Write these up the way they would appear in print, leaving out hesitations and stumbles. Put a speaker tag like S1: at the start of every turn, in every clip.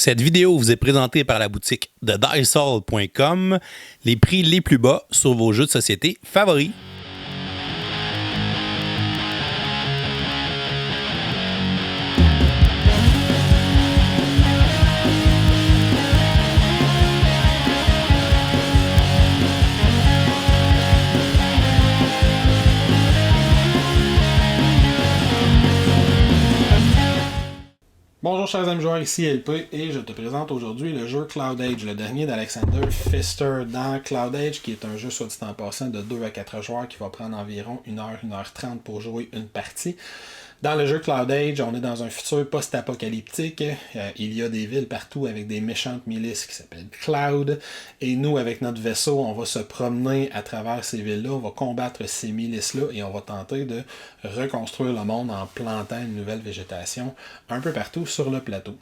S1: Cette vidéo vous est présentée par la boutique de Diceall.com, les prix les plus bas sur vos jeux de société favoris.
S2: Bonjour chers amis joueurs, ici LP et je te présente aujourd'hui le jeu Cloud Age, le dernier d'Alexander Pfister dans Cloud Age, qui est un jeu soit dit en passant de 2 à 4 joueurs qui va prendre environ 1h, 1h30 pour jouer une partie. Dans le jeu Cloud Age, on est dans un futur post-apocalyptique. Il y a des villes partout avec des méchantes milices qui s'appellent Cloud. Et nous, avec notre vaisseau, on va se promener à travers ces villes-là. On va combattre ces milices-là et on va tenter de reconstruire le monde en plantant une nouvelle végétation un peu partout sur le plateau.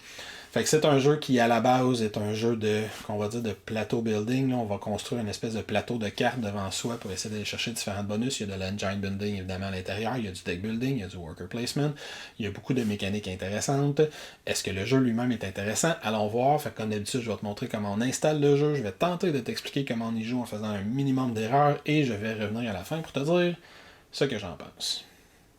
S2: Fait que c'est un jeu qui, à la base, est un jeu de, qu'on va dire, de plateau building. Là, on va construire une espèce de plateau de cartes devant soi pour essayer d'aller chercher différents bonus. Il y a de l'engine building, évidemment, à l'intérieur. Il y a du deck building, il y a du worker placement. Il y a beaucoup de mécaniques intéressantes. Est-ce que le jeu lui-même est intéressant? Allons voir. Fait que, comme d'habitude, je vais te montrer comment on installe le jeu. Je vais tenter de t'expliquer comment on y joue en faisant un minimum d'erreurs. Et je vais revenir à la fin pour te dire ce que j'en pense.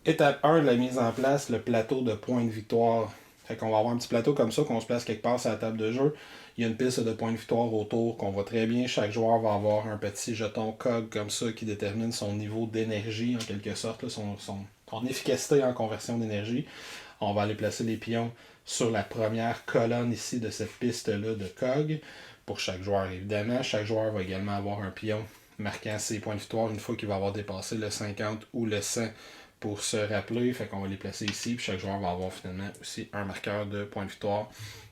S2: Étape 1 de la mise en place, le plateau de points de victoire. Fait qu'on va avoir un petit plateau comme ça qu'on se place quelque part sur la table de jeu. Il y a une piste de points de victoire autour qu'on voit très bien. Chaque joueur va avoir un petit jeton cog comme ça qui détermine son niveau d'énergie en quelque sorte, là, son efficacité en conversion d'énergie. On va aller placer les pions sur la première colonne ici de cette piste-là de cog. Pour chaque joueur évidemment. Chaque joueur va également avoir un pion marquant ses points de victoire une fois qu'il va avoir dépassé le 50 ou le 100. Pour se rappeler, fait qu'on va les placer ici, puis chaque joueur va avoir finalement aussi un marqueur de points de victoire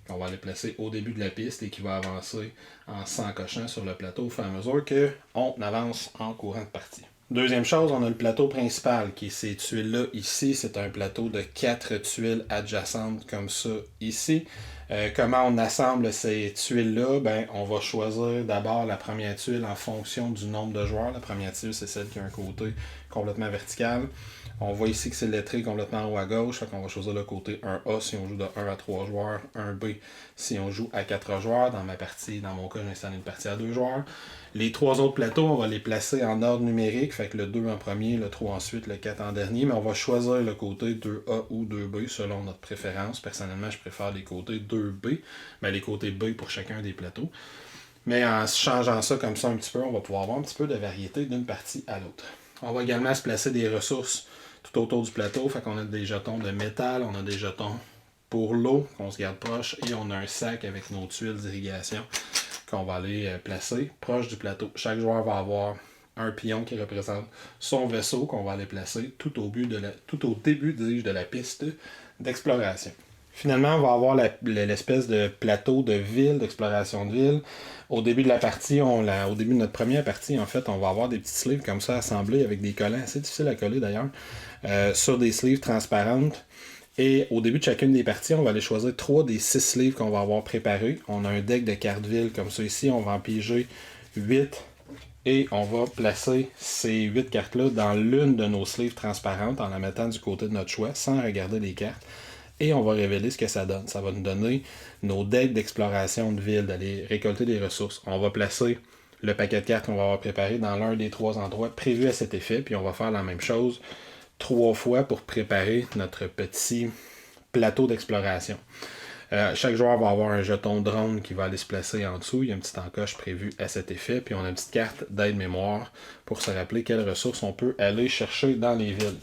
S2: qu'on va les placer au début de la piste et qui va avancer en s'encochant sur le plateau au fur et à mesure qu'on avance en courant de partie. Deuxième chose, on a le plateau principal qui est ces tuiles-là ici. C'est un plateau de 4 tuiles adjacentes comme ça ici. Comment on assemble ces tuiles-là? On va choisir d'abord la première tuile en fonction du nombre de joueurs. La première tuile, c'est celle qui a un côté complètement vertical. On voit ici que c'est lettré complètement en haut à gauche, fait qu'on va choisir le côté 1A si on joue de 1 à 3 joueurs, 1B si on joue à 4 joueurs. Dans mon cas, j'ai installé une partie à 2 joueurs. Les 3 autres plateaux, on va les placer en ordre numérique, fait que le 2 en premier, le 3 ensuite, le 4 en dernier, mais on va choisir le côté 2A ou 2B selon notre préférence. Personnellement, je préfère les côtés 2B, mais les côtés B pour chacun des plateaux. Mais en changeant ça comme ça un petit peu, on va pouvoir avoir un petit peu de variété d'une partie à l'autre. On va également se placer des ressources tout autour du plateau, fait qu'on a des jetons de métal, on a des jetons pour l'eau qu'on se garde proche et on a un sac avec nos tuiles d'irrigation qu'on va aller placer proche du plateau. Chaque joueur va avoir un pion qui représente son vaisseau qu'on va aller placer tout au début de la piste d'exploration. Finalement, on va avoir l'espèce de plateau de ville, d'exploration de ville. Au début de la partie, au début de notre première partie, en fait, on va avoir des petits sleeves comme ça assemblés avec des collants assez difficiles à coller d'ailleurs, sur des sleeves transparentes. Et au début de chacune des parties, on va aller choisir 3 des 6 sleeves qu'on va avoir préparés. On a un deck de cartes ville comme ça ici, on va en piéger 8 et on va placer ces 8 cartes-là dans l'une de nos sleeves transparentes en la mettant du côté de notre choix sans regarder les cartes. Et on va révéler ce que ça donne. Ça va nous donner nos decks d'exploration de ville, d'aller récolter des ressources. On va placer le paquet de cartes qu'on va avoir préparé dans l'un des 3 endroits prévus à cet effet, puis on va faire la même chose 3 fois pour préparer notre petit plateau d'exploration. Chaque joueur va avoir un jeton drone qui va aller se placer en dessous. Il y a une petite encoche prévue à cet effet, puis on a une petite carte d'aide-mémoire pour se rappeler quelles ressources on peut aller chercher dans les villes.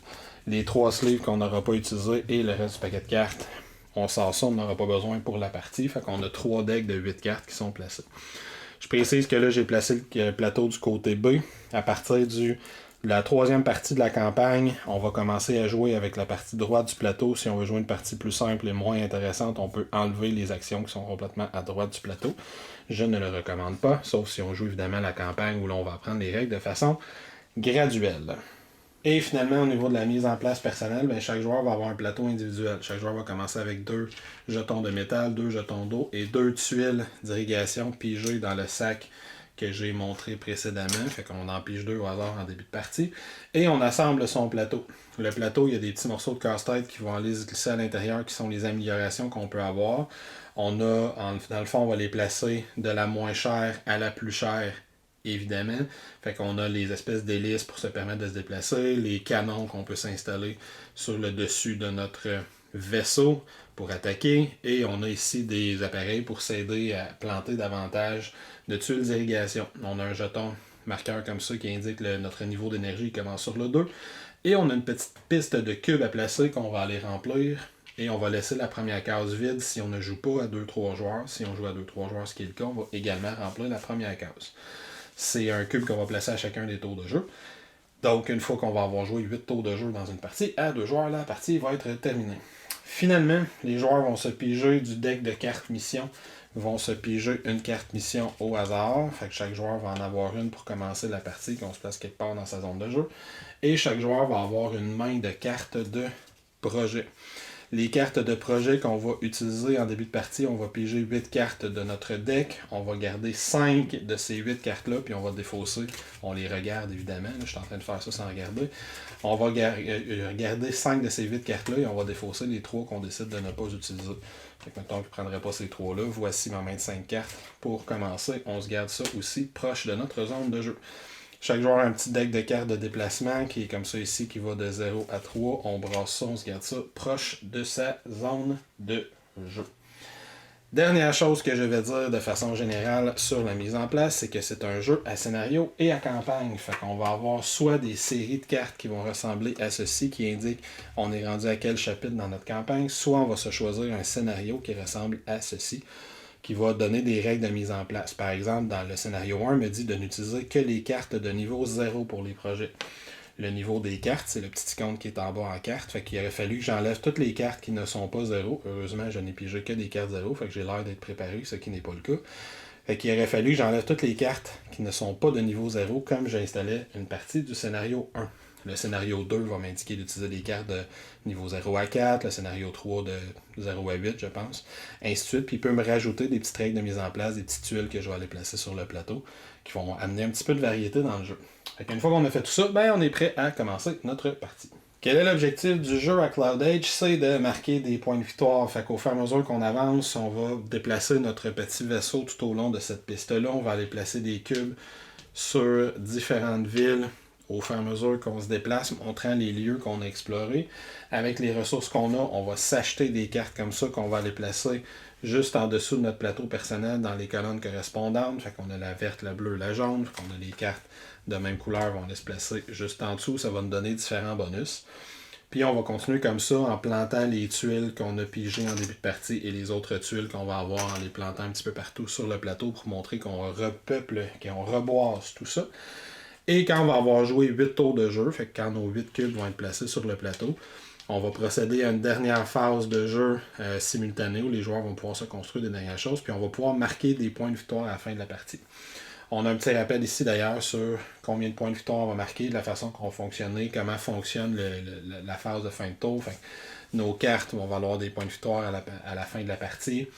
S2: Les 3 sleeves qu'on n'aura pas utilisés et le reste du paquet de cartes, on sort ça, on n'aura pas besoin pour la partie. Fait qu'on a 3 decks de 8 cartes qui sont placés. Je précise que là, j'ai placé le plateau du côté B. À partir de la 3e partie de la campagne, on va commencer à jouer avec la partie droite du plateau. Si on veut jouer une partie plus simple et moins intéressante, on peut enlever les actions qui sont complètement à droite du plateau. Je ne le recommande pas, sauf si on joue évidemment la campagne où l'on va apprendre les règles de façon graduelle. Et finalement, au niveau de la mise en place personnelle, chaque joueur va avoir un plateau individuel. Chaque joueur va commencer avec 2 jetons de métal, 2 jetons d'eau et 2 tuiles d'irrigation pigées dans le sac que j'ai montré précédemment. Fait qu'on en pige 2 au hasard en début de partie. Et on assemble son plateau. Le plateau, il y a des petits morceaux de casse-tête qui vont aller se glisser à l'intérieur, qui sont les améliorations qu'on peut avoir. On a, dans le fond, on va les placer de la moins chère à la plus chère, évidemment. Fait qu'on a les espèces d'hélices pour se permettre de se déplacer, les canons qu'on peut s'installer sur le dessus de notre vaisseau pour attaquer, et on a ici des appareils pour s'aider à planter davantage de tuiles d'irrigation. On a un jeton marqueur comme ça qui indique notre niveau d'énergie qui commence sur le 2, et on a une petite piste de cubes à placer qu'on va aller remplir, et on va laisser la première case vide si on ne joue pas à 2-3 joueurs. Si on joue à 2-3 joueurs, ce qui est le cas, on va également remplir la première case. C'est un cube qu'on va placer à chacun des tours de jeu. Donc, une fois qu'on va avoir joué 8 tours de jeu dans une partie, à 2 joueurs, la partie va être terminée. Finalement, les joueurs vont se piger du deck de cartes mission, vont se piger une carte mission au hasard. Fait que chaque joueur va en avoir une pour commencer la partie, qu'on se place quelque part dans sa zone de jeu. Et chaque joueur va avoir une main de cartes de projet. Les cartes de projet qu'on va utiliser en début de partie, on va piger 8 cartes de notre deck. On va garder 5 de ces 8 cartes-là, puis on va défausser. On les regarde évidemment. Là, je suis en train de faire ça sans regarder. On va regarder 5 de ces 8 cartes-là et on va défausser les 3 qu'on décide de ne pas utiliser. Fait que mettons que je ne prendrai pas ces 3-là. Voici ma main de 5 cartes. Pour commencer, on se garde ça aussi proche de notre zone de jeu. Chaque joueur a un petit deck de cartes de déplacement qui est comme ça ici, qui va de 0 à 3. On brasse ça, on se garde ça proche de sa zone de jeu. Dernière chose que je vais dire de façon générale sur la mise en place, c'est que c'est un jeu à scénario et à campagne. Fait qu'on va avoir soit des séries de cartes qui vont ressembler à ceci, qui indiquent on est rendu à quel chapitre dans notre campagne, soit on va se choisir un scénario qui ressemble à ceci, qui va donner des règles de mise en place. Par exemple, dans le scénario 1, me dit de n'utiliser que les cartes de niveau 0 pour les projets. Le niveau des cartes, c'est le petit icône qui est en bas en carte. Fait qu'il aurait fallu que j'enlève toutes les cartes qui ne sont pas 0. Heureusement, je n'ai pigé que des cartes 0. Fait que j'ai l'air d'être préparé, ce qui n'est pas le cas. Fait qu'il aurait fallu que j'enlève toutes les cartes qui ne sont pas de niveau 0 comme j'installais une partie du scénario 1. Le scénario 2 va m'indiquer d'utiliser des cartes de niveau 0 à 4, le scénario 3 de 0 à 8, je pense, ainsi de suite. Puis il peut me rajouter des petites règles de mise en place, des petites tuiles que je vais aller placer sur le plateau, qui vont amener un petit peu de variété dans le jeu. Fait qu'une fois qu'on a fait tout ça, on est prêt à commencer notre partie. Quel est l'objectif du jeu à Cloud Age? C'est de marquer des points de victoire. Fait qu'au fur et à mesure qu'on avance, on va déplacer notre petit vaisseau tout au long de cette piste-là. On va aller placer des cubes sur différentes villes au fur et à mesure qu'on se déplace, montrant les lieux qu'on a explorés. Avec les ressources qu'on a, on va s'acheter des cartes comme ça qu'on va aller placer juste en dessous de notre plateau personnel dans les colonnes correspondantes. Fait qu'on a la verte, la bleue, la jaune. Fait qu'on a les cartes de même couleur vont aller se placer juste en dessous. Ça va nous donner différents bonus. Puis on va continuer comme ça en plantant les tuiles qu'on a pigées en début de partie et les autres tuiles qu'on va avoir en les plantant un petit peu partout sur le plateau pour montrer qu'on repeuple, qu'on reboise tout ça. Et quand on va avoir joué 8 tours de jeu, fait que quand nos 8 cubes vont être placés sur le plateau, on va procéder à une dernière phase de jeu simultanée où les joueurs vont pouvoir se construire des dernières choses, puis on va pouvoir marquer des points de victoire à la fin de la partie. On a un petit rappel ici d'ailleurs sur combien de points de victoire on va marquer, de la façon qu'on va fonctionner, comment fonctionne la phase de fin de tour. Fait que nos cartes vont valoir des points de victoire à la fin de la partie.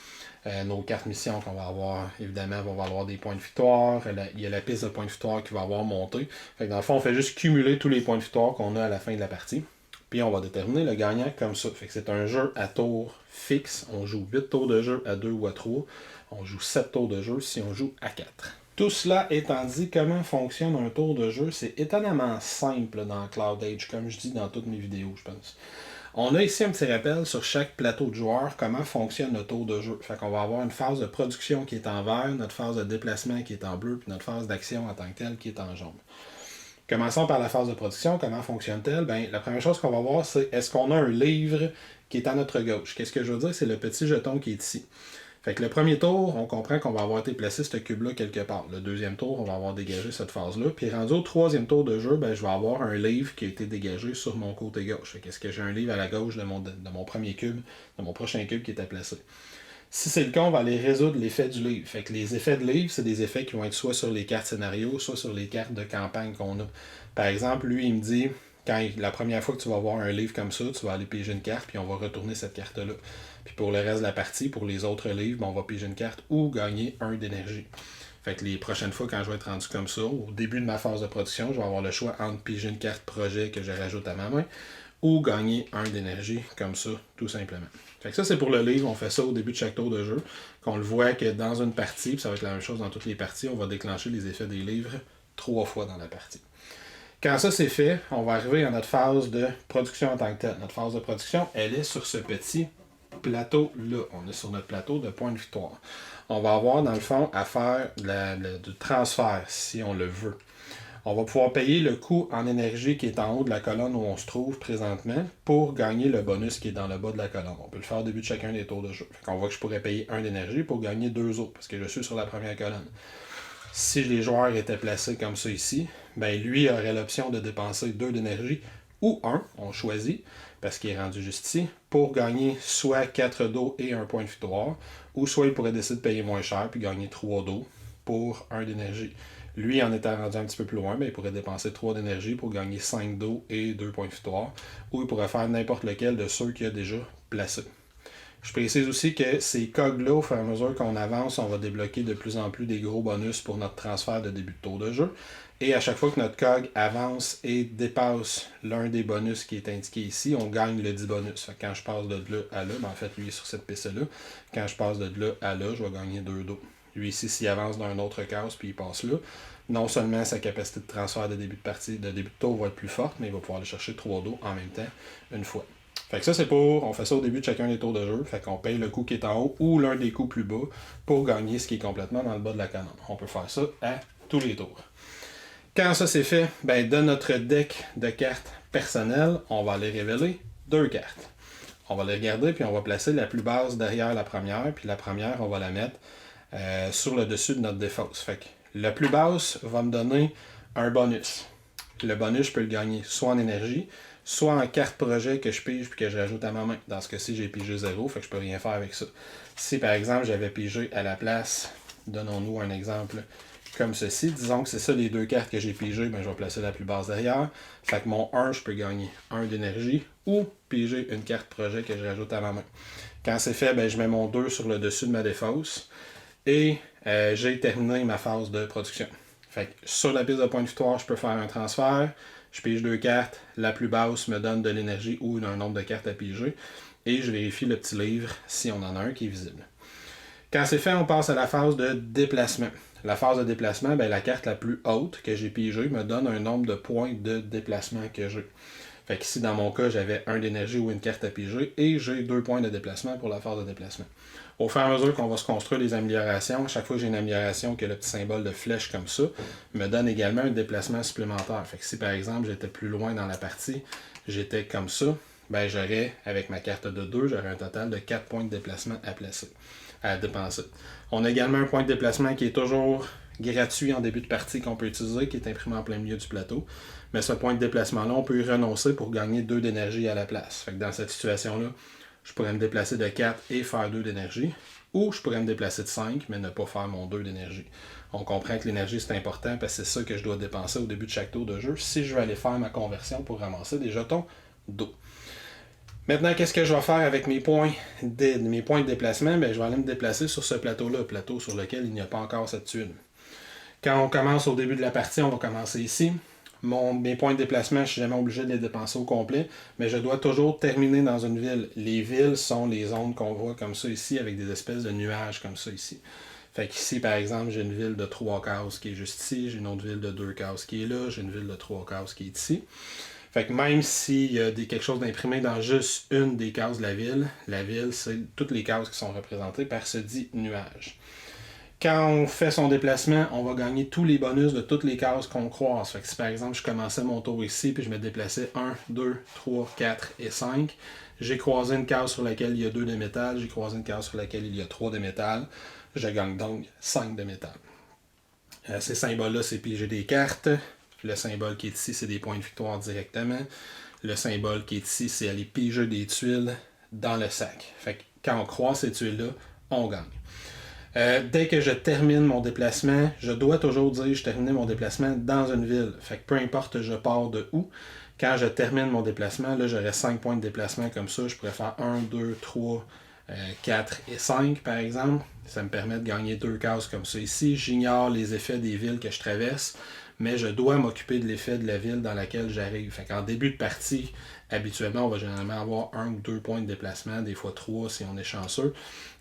S2: Nos cartes missions qu'on va avoir, évidemment, vont valoir des points de victoire. Il y a la piste de points de victoire qui va avoir monté. Fait que dans le fond, on fait juste cumuler tous les points de victoire qu'on a à la fin de la partie. Puis on va déterminer le gagnant comme ça. Fait que c'est un jeu à tour fixe. On joue 8 tours de jeu à 2 ou à 3. On joue 7 tours de jeu si on joue à 4. Tout cela étant dit, comment fonctionne un tour de jeu? C'est étonnamment simple dans Cloud Age, comme je dis dans toutes mes vidéos, je pense. On a ici un petit rappel sur chaque plateau de joueur, comment fonctionne le tour de jeu. Fait qu'on va avoir une phase de production qui est en vert, notre phase de déplacement qui est en bleu, puis notre phase d'action en tant que telle qui est en jaune. Commençons par la phase de production. Comment fonctionne-t-elle? La première chose qu'on va voir, c'est est-ce qu'on a un livre qui est à notre gauche? Qu'est-ce que je veux dire? C'est le petit jeton qui est ici. Fait que le premier tour, on comprend qu'on va avoir été placé ce cube-là quelque part. Le deuxième tour, on va avoir dégagé cette phase-là. Puis rendu au troisième tour de jeu, je vais avoir un livre qui a été dégagé sur mon côté gauche. Fait qu'est-ce que j'ai un livre à la gauche de mon premier cube, de mon prochain cube qui était placé. Si c'est le cas, on va aller résoudre l'effet du livre. Fait que les effets de livre, c'est des effets qui vont être soit sur les cartes scénario, soit sur les cartes de campagne qu'on a. Par exemple, lui, il me dit, la première fois que tu vas avoir un livre comme ça, tu vas aller piger une carte, puis on va retourner cette carte-là. Puis pour le reste de la partie, pour les autres livres, on va piger une carte ou gagner 1 d'énergie. Fait que les prochaines fois, quand je vais être rendu comme ça, au début de ma phase de production, je vais avoir le choix entre piger une carte projet que je rajoute à ma main ou gagner 1 d'énergie, comme ça, tout simplement. Fait que ça, c'est pour le livre. On fait ça au début de chaque tour de jeu. Qu'on le voit que dans une partie, puis ça va être la même chose dans toutes les parties, on va déclencher les effets des livres 3 fois dans la partie. Quand ça c'est fait, on va arriver à notre phase de production en tant que telle. Notre phase de production, elle est sur ce petit plateau-là. On est sur notre plateau de points de victoire. On va avoir, dans le fond, à faire du transfert, si on le veut. On va pouvoir payer le coût en énergie qui est en haut de la colonne où on se trouve présentement pour gagner le bonus qui est dans le bas de la colonne. On peut le faire au début de chacun des tours de jeu. On voit que je pourrais payer 1 d'énergie pour gagner 2 autres, parce que je suis sur la première colonne. Si les joueurs étaient placés comme ça ici, ben lui aurait l'option de dépenser 2 d'énergie ou 1, on choisit, parce qu'il est rendu juste ici, pour gagner soit 4 d'eau et 1 point de victoire, ou soit il pourrait décider de payer moins cher puis gagner 3 d'eau pour 1 d'énergie. Lui, en étant rendu un petit peu plus loin, ben, il pourrait dépenser 3 d'énergie pour gagner 5 d'eau et 2 points de victoire, ou il pourrait faire n'importe lequel de ceux qu'il a déjà placés. Je précise aussi que ces cogs-là, au fur et à mesure qu'on avance, on va débloquer de plus en plus des gros bonus pour notre transfert de début de tour de jeu. Et à chaque fois que notre cog avance et dépasse l'un des bonus qui est indiqué ici, on gagne le 10 bonus. Fait que quand je passe de là à là, ben en fait, lui est sur cette piste-là. Quand je passe de là à là, je vais gagner 2 d'eau. Lui ici, s'il avance d'un autre case puis il passe là, non seulement sa capacité de transfert de début de partie, de début de tour va être plus forte, mais il va pouvoir aller chercher 3 d'eau en même temps, une fois. Fait que ça, c'est on fait ça au début de chacun des tours de jeu. Fait qu'on paye le coup qui est en haut ou l'un des coups plus bas pour gagner ce qui est complètement dans le bas de la colonne. On peut faire ça à tous les tours. Quand ça c'est fait, ben de notre deck de cartes personnelles, on va aller révéler 2 cartes. On va les regarder, puis on va placer la plus basse derrière la première, puis la première, on va la mettre sur le dessus de notre défausse. Fait que la plus basse va me donner un bonus. Le bonus, je peux le gagner soit en énergie, soit en carte projet que je pige puis que je rajoute à ma main. Dans ce cas-ci, j'ai pigé 0, fait que je peux rien faire avec ça. Si par exemple, j'avais pigé à la place, donnons-nous un exemple comme ceci, disons que c'est ça les 2 cartes que j'ai pigées, ben je vais placer la plus basse derrière. Fait que mon 1, je peux gagner 1 d'énergie ou piger une carte projet que je rajoute à ma main. Quand c'est fait, ben je mets mon 2 sur le dessus de ma défausse et j'ai terminé ma phase de production. Fait que sur la piste de points de victoire, je peux faire un transfert, je pige 2 cartes, la plus basse me donne de l'énergie ou un nombre de cartes à piger, et je vérifie le petit livre si on en a un qui est visible. Quand c'est fait, on passe à la phase de déplacement. La phase de déplacement, ben, la carte la plus haute que j'ai pigée me donne un nombre de points de déplacement que j'ai. Fait qu'ici, dans mon cas, j'avais 1 d'énergie ou une carte à piger et j'ai 2 points de déplacement pour la phase de déplacement. Au fur et à mesure qu'on va se construire des améliorations, à chaque fois que j'ai une amélioration que le petit symbole de flèche comme ça, me donne également un déplacement supplémentaire. Fait que si par exemple j'étais plus loin dans la partie, j'étais comme ça, ben j'aurais, avec ma carte de 2, j'aurais un total de 4 points de déplacement à dépenser. On a également un point de déplacement qui est toujours gratuit en début de partie qu'on peut utiliser, qui est imprimé en plein milieu du plateau. Mais ce point de déplacement-là, on peut y renoncer pour gagner 2 d'énergie à la place. Fait que dans cette situation-là, je pourrais me déplacer de 4 et faire 2 d'énergie. Ou je pourrais me déplacer de 5, mais ne pas faire mon 2 d'énergie. On comprend que l'énergie, c'est important parce que c'est ça que je dois dépenser au début de chaque tour de jeu si je veux aller faire ma conversion pour ramasser des jetons d'eau. Maintenant, qu'est-ce que je vais faire avec mes points de déplacement? Bien, je vais aller me déplacer sur ce plateau-là, plateau sur lequel il n'y a pas encore cette tuile. Quand on commence au début de la partie, on va commencer ici. Mes points de déplacement, je suis jamais obligé de les dépenser au complet, mais je dois toujours terminer dans une ville. Les villes sont les zones qu'on voit comme ça ici, avec des espèces de nuages comme ça ici. Fait qu'ici, par exemple, j'ai une ville de 3 cases qui est juste ici, j'ai une autre ville de 2 cases qui est là, j'ai une ville de 3 cases qui est ici. Fait que même s'il y a quelque chose d'imprimé dans juste une des cases de la ville, c'est toutes les cases qui sont représentées par ce dit nuage. Quand on fait son déplacement, on va gagner tous les bonus de toutes les cases qu'on croise. Fait que si par exemple je commençais mon tour ici puis je me déplaçais 1, 2, 3, 4 et 5, j'ai croisé une case sur laquelle il y a 2 de métal, j'ai croisé une case sur laquelle il y a 3 de métal, je gagne donc 5 de métal. Ces symboles-là, c'est piger des cartes. Le symbole qui est ici, c'est des points de victoire directement. Le symbole qui est ici, c'est aller piger des tuiles dans le sac. Fait que quand on croise ces tuiles-là, on gagne. Dès que je termine mon déplacement, je dois toujours dire que je termine mon déplacement dans une ville. Fait que peu importe je pars de où, quand je termine mon déplacement, là j'aurai 5 points de déplacement comme ça. Je pourrais faire 1, 2, 3, 4 et 5 par exemple. Ça me permet de gagner 2 cases comme ça ici. J'ignore les effets des villes que je traverse, mais je dois m'occuper de l'effet de la ville dans laquelle j'arrive. Fait qu'en début de partie, habituellement, on va généralement avoir 1 ou 2 points de déplacement, des fois 3 si on est chanceux.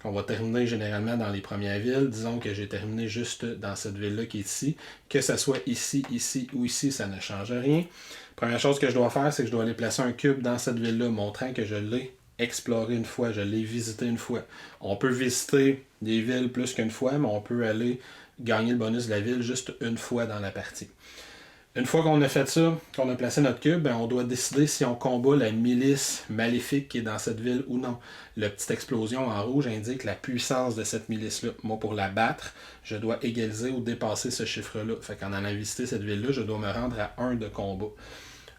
S2: On va terminer généralement dans les premières villes. Disons que j'ai terminé juste dans cette ville-là qui est ici. Que ce soit ici, ici ou ici, ça ne change rien. Première chose que je dois faire, c'est que je dois aller placer un cube dans cette ville-là, montrant que je l'ai exploré une fois, je l'ai visité une fois. On peut visiter des villes plus qu'une fois, mais on peut aller gagner le bonus de la ville juste une fois dans la partie. Une fois qu'on a fait ça, qu'on a placé notre cube, ben on doit décider si on combat la milice maléfique qui est dans cette ville ou non. La petite explosion en rouge indique la puissance de cette milice-là. Moi, pour la battre, je dois égaliser ou dépasser ce chiffre-là. Fait qu'en allant visiter cette ville-là, je dois me rendre à 1 de combat.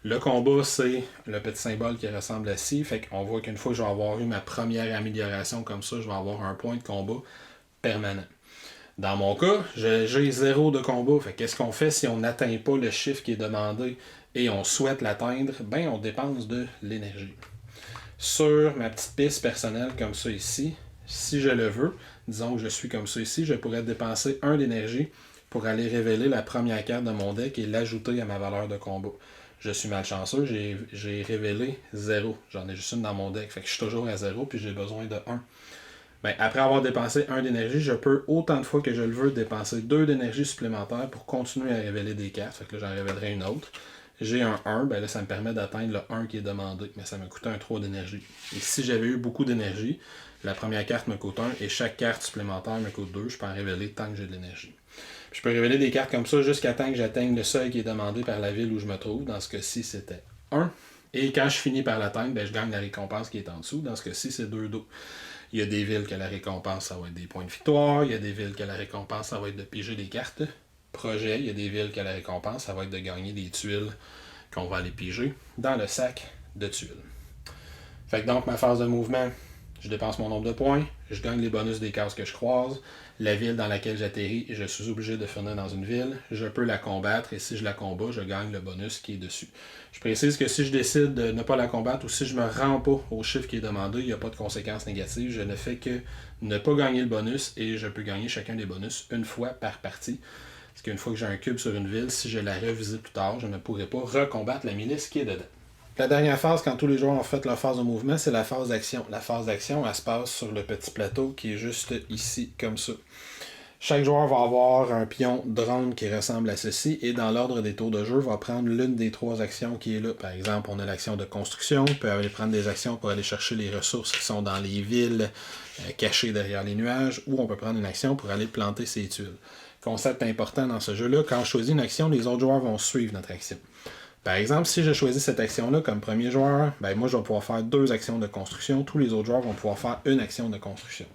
S2: Le combat, c'est le petit symbole qui ressemble à ci. Fait qu'on voit qu'une fois que je vais avoir eu ma première amélioration comme ça, je vais avoir un point de combat permanent. Dans mon cas, j'ai 0 de combat. Fait qu'est-ce qu'on fait si on n'atteint pas le chiffre qui est demandé et on souhaite l'atteindre? Ben, on dépense de l'énergie. Sur ma petite piste personnelle comme ça ici, si je le veux, disons que je suis comme ça ici, je pourrais dépenser 1 d'énergie pour aller révéler la première carte de mon deck et l'ajouter à ma valeur de combat. Je suis malchanceux, j'ai révélé 0. J'en ai juste une dans mon deck. Fait que je suis toujours à 0 puis j'ai besoin de 1. Ben, après avoir dépensé 1 d'énergie, je peux autant de fois que je le veux dépenser 2 d'énergie supplémentaire pour continuer à révéler des cartes. Fait que là, j'en révélerai une autre. J'ai un 1, ben là, ça me permet d'atteindre le 1 qui est demandé, mais ça me coûte un 3 d'énergie. Et si j'avais eu beaucoup d'énergie, la première carte me coûte 1 et chaque carte supplémentaire me coûte 2. Je peux en révéler tant que j'ai de l'énergie. Je peux révéler des cartes comme ça jusqu'à temps que j'atteigne le seuil qui est demandé par la ville où je me trouve. Dans ce cas-ci, c'était 1. Et quand je finis par l'atteindre, ben, je gagne la récompense qui est en dessous. Dans ce cas-ci, c'est 2 d'eau. Il y a des villes que la récompense, ça va être des points de victoire. Il y a des villes que la récompense, ça va être de piger des cartes. Projet, il y a des villes que la récompense, ça va être de gagner des tuiles qu'on va aller piger dans le sac de tuiles. Fait que donc, ma phase de mouvement, je dépense mon nombre de points, je gagne les bonus des cases que je croise, la ville dans laquelle j'atterris, je suis obligé de finir dans une ville, je peux la combattre et si je la combats, je gagne le bonus qui est dessus. Je précise que si je décide de ne pas la combattre ou si je me rends pas au chiffre qui est demandé, il n'y a pas de conséquences négatives, je ne fais que ne pas gagner le bonus et je peux gagner chacun des bonus une fois par partie. Parce qu'une fois que j'ai un cube sur une ville, si je la revisite plus tard, je ne pourrai pas recombattre la milice qui est dedans. La dernière phase, quand tous les joueurs ont fait leur phase de mouvement, c'est la phase d'action. La phase d'action, elle se passe sur le petit plateau qui est juste ici, comme ça. Chaque joueur va avoir un pion drone qui ressemble à ceci, et dans l'ordre des tours de jeu, va prendre l'une des 3 actions qui est là. Par exemple, on a l'action de construction, on peut aller prendre des actions pour aller chercher les ressources qui sont dans les villes, cachées derrière les nuages, ou on peut prendre une action pour aller planter ses tuiles. Concept important dans ce jeu-là, quand je choisis une action, les autres joueurs vont suivre notre action. Par exemple, si je choisis cette action-là comme premier joueur, ben moi je vais pouvoir faire 2 actions de construction. Tous les autres joueurs vont pouvoir faire une action de construction.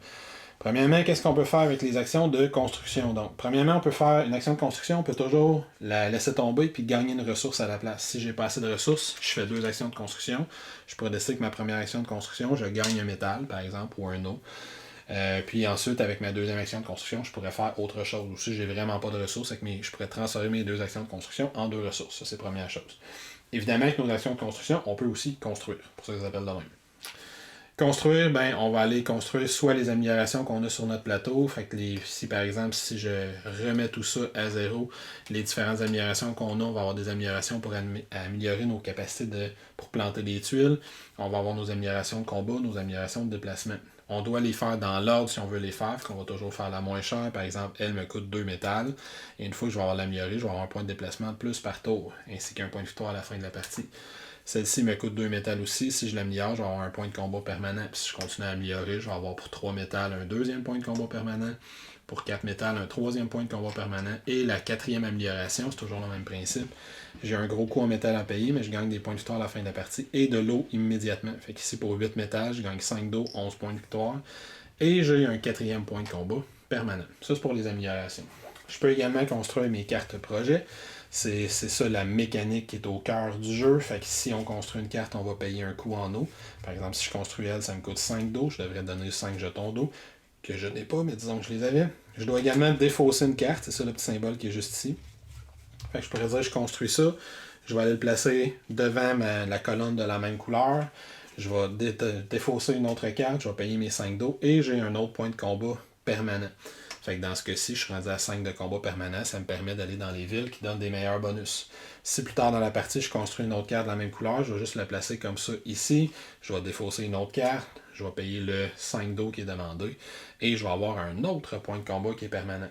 S2: Premièrement, qu'est-ce qu'on peut faire avec les actions de construction? Donc, premièrement, on peut faire une action de construction, on peut toujours la laisser tomber puis gagner une ressource à la place. Si j'ai pas assez de ressources, je fais 2 actions de construction. Je pourrais décider que ma première action de construction, je gagne un métal, par exemple, ou un eau. Puis ensuite, avec ma deuxième action de construction, je pourrais faire autre chose. Ou si j'ai vraiment pas de ressources, je pourrais transférer mes 2 actions de construction en 2 ressources. Ça, c'est la première chose. Évidemment, avec nos actions de construction, on peut aussi construire. Pour ça que ça s'appelle de même. Construire, ben, on va aller construire soit les améliorations qu'on a sur notre plateau. Fait que si par exemple, si je remets tout ça à 0, les différentes améliorations qu'on a, on va avoir des améliorations pour améliorer nos capacités pour planter des tuiles. On va avoir nos améliorations de combat, nos améliorations de déplacement. On doit les faire dans l'ordre si on veut les faire, qu'on va toujours faire la moins chère. Par exemple, elle me coûte 2 métal. Et une fois que je vais avoir l'améliorée, je vais avoir un point de déplacement de plus par tour, ainsi qu'un point de victoire à la fin de la partie. Celle-ci me coûte 2 métal aussi. Si je l'améliore, je vais avoir un point de combat permanent. Puis si je continue à améliorer, je vais avoir pour 3 métal un deuxième point de combat permanent. Pour 4 métal, un troisième point de combat permanent. Et la 4e amélioration, c'est toujours le même principe. J'ai un gros coup en métal à payer, mais je gagne des points de victoire à la fin de la partie. Et de l'eau immédiatement. Fait qu'ici, pour 8 métal, je gagne 5 d'eau, 11 points de victoire. Et j'ai un 4e point de combat permanent. Ça, c'est pour les améliorations. Je peux également construire mes cartes projet. C'est ça la mécanique qui est au cœur du jeu. Fait que si on construit une carte, on va payer un coût en eau. Par exemple, si je construis elle, ça me coûte 5 d'eau. Je devrais donner 5 jetons d'eau, que je n'ai pas, mais disons que je les avais. Je dois également défausser une carte. C'est ça le petit symbole qui est juste ici. Fait que je pourrais dire que je construis ça. Je vais aller le placer devant la colonne de la même couleur. je vais défausser une autre carte, je vais payer mes 5 d'eau et j'ai un autre point de combat permanent. Fait que dans ce cas-ci, je suis rendu à 5 de combat permanent, ça me permet d'aller dans les villes qui donnent des meilleurs bonus. Si plus tard dans la partie, je construis une autre carte de la même couleur, je vais juste la placer comme ça ici, je vais défausser une autre carte, je vais payer le 5 d'eau qui est demandé, et je vais avoir un autre point de combat qui est permanent.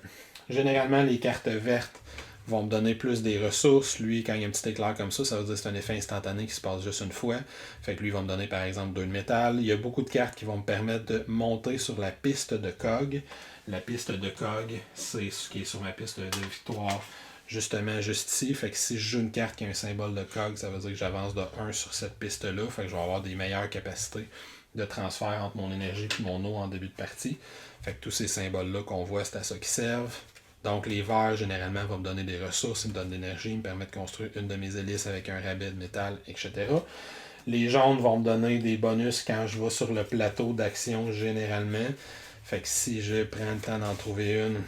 S2: Généralement, les cartes vertes vont me donner plus des ressources. Lui, quand il y a un petit éclair comme ça veut dire que c'est un effet instantané qui se passe juste une fois. Fait que lui, il va me donner par exemple 2 de métal. Il y a beaucoup de cartes qui vont me permettre de monter sur la piste de COG. La piste de COG, c'est ce qui est sur ma piste de victoire, justement juste ici. Fait que si je joue une carte qui a un symbole de COG, ça veut dire que j'avance de 1 sur cette piste-là. Fait que je vais avoir des meilleures capacités de transfert entre mon énergie et mon eau en début de partie. Fait que tous ces symboles-là qu'on voit, c'est à ça qu'ils servent. Donc les verts, généralement, vont me donner des ressources, ils me donnent de l'énergie, ils me permettent de construire une de mes hélices avec un rabais de métal, etc. Les jaunes vont me donner des bonus quand je vais sur le plateau d'action, généralement. Fait que si je prends le temps d'en trouver une,